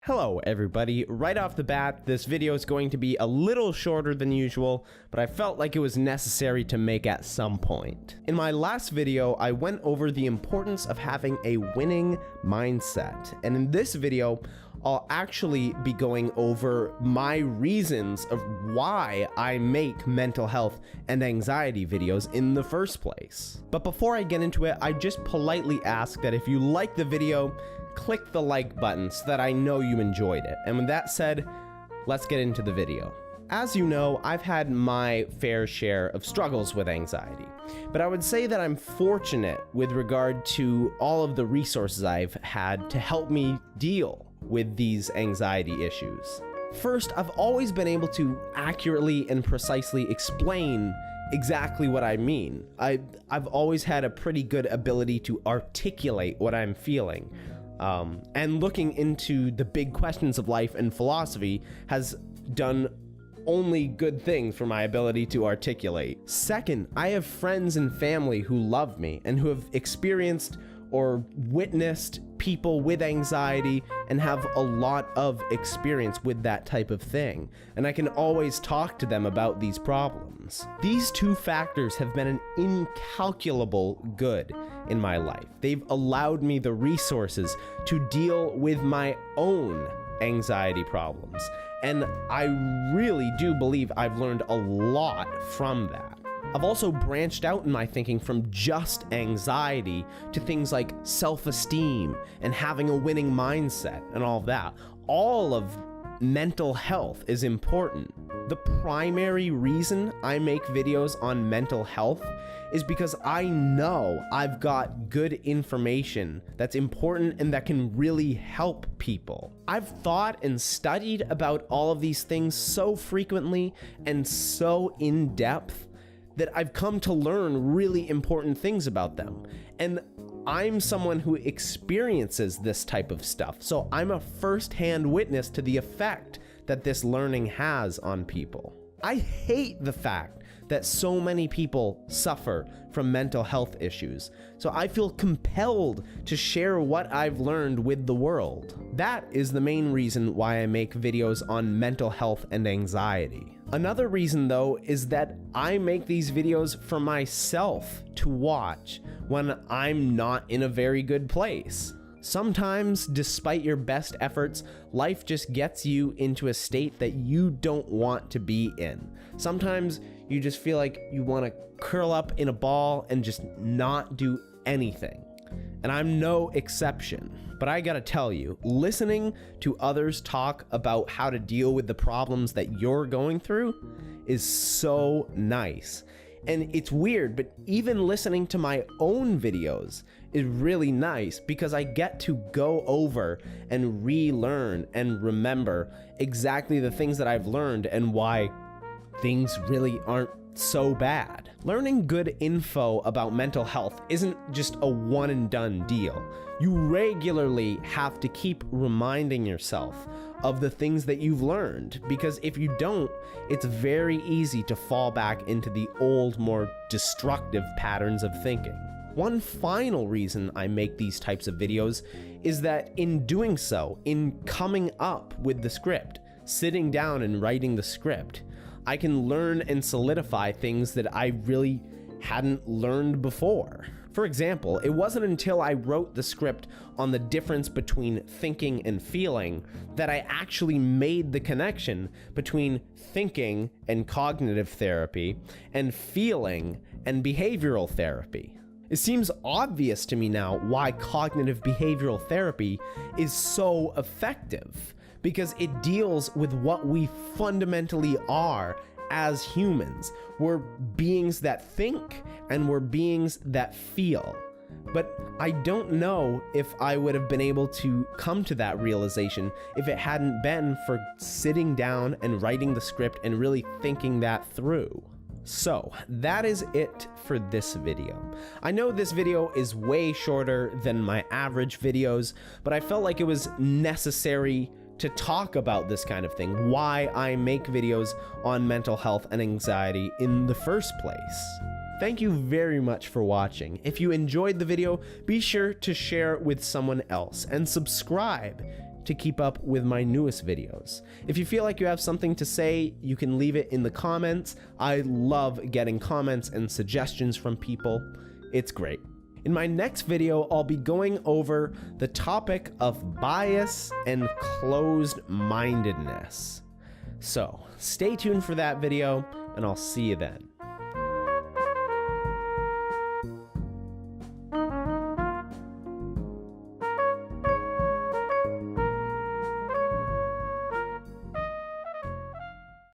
Hello everybody, right off the bat, this video is going to be a little shorter than usual, but I felt like it was necessary to make at some point. In my last video, I went over the importance of having a winning mindset, and in this video, I'll actually be going over my reasons of why I make mental health and anxiety videos in the first place. But before I get into it, I just politely ask that if you like the video, click the like button so that I know you enjoyed it. And with that said, let's get into the video. As you know, I've had my fair share of struggles with anxiety, but I would say that I'm fortunate with regard to all of the resources I've had to help me deal with these anxiety issues. First, I've always been able to accurately and precisely explain exactly what I mean. I've always had a pretty good ability to articulate what I'm feeling. And looking into the big questions of life and philosophy has done only good things for my ability to articulate. Second, I have friends and family who love me and who have experienced or witnessed people with anxiety and have a lot of experience with that type of thing, and I can always talk to them about these problems. These two factors have been an incalculable good in my life. They've allowed me the resources to deal with my own anxiety problems, and I really do believe I've learned a lot from that. I've also branched out in my thinking from just anxiety to things like self-esteem and having a winning mindset and all of that. All of mental health is important. The primary reason I make videos on mental health is because I know I've got good information that's important and that can really help people. I've thought and studied about all of these things so frequently and so in depth that I've come to learn really important things about them. And I'm someone who experiences this type of stuff, so I'm a first-hand witness to the effect that this learning has on people. I hate the fact that so many people suffer from mental health issues, so I feel compelled to share what I've learned with the world. That is the main reason why I make videos on mental health and anxiety. Another reason, though, is that I make these videos for myself to watch when I'm not in a very good place. Sometimes, despite your best efforts, life just gets you into a state that you don't want to be in. Sometimes you just feel like you want to curl up in a ball and just not do anything. And I'm no exception. But I gotta tell you, listening to others talk about how to deal with the problems that you're going through is so nice. And it's weird, but even listening to my own videos is really nice because I get to go over and relearn and remember exactly the things that I've learned and why things really aren't so bad. Learning good info about mental health isn't just a one and done deal. You regularly have to keep reminding yourself of the things that you've learned, because if you don't, it's very easy to fall back into the old, more destructive patterns of thinking. One final reason I make these types of videos is that in doing so, in coming up with the script, sitting down and writing the script, I can learn and solidify things that I really hadn't learned before. For example, it wasn't until I wrote the script on the difference between thinking and feeling that I actually made the connection between thinking and cognitive therapy and feeling and behavioral therapy. It seems obvious to me now why cognitive behavioral therapy is so effective, because it deals with what we fundamentally are as humans. We're beings that think and we're beings that feel. But I don't know if I would have been able to come to that realization if it hadn't been for sitting down and writing the script and really thinking that through. So that is it for this video. I know this video is way shorter than my average videos, but I felt like it was necessary to talk about this kind of thing, why I make videos on mental health and anxiety in the first place. Thank you very much for watching. If you enjoyed the video, be sure to share it with someone else and subscribe to keep up with my newest videos. If you feel like you have something to say, you can leave it in the comments. I love getting comments and suggestions from people. It's great. In my next video, I'll be going over the topic of bias and closed-mindedness. So stay tuned for that video, and I'll see you then.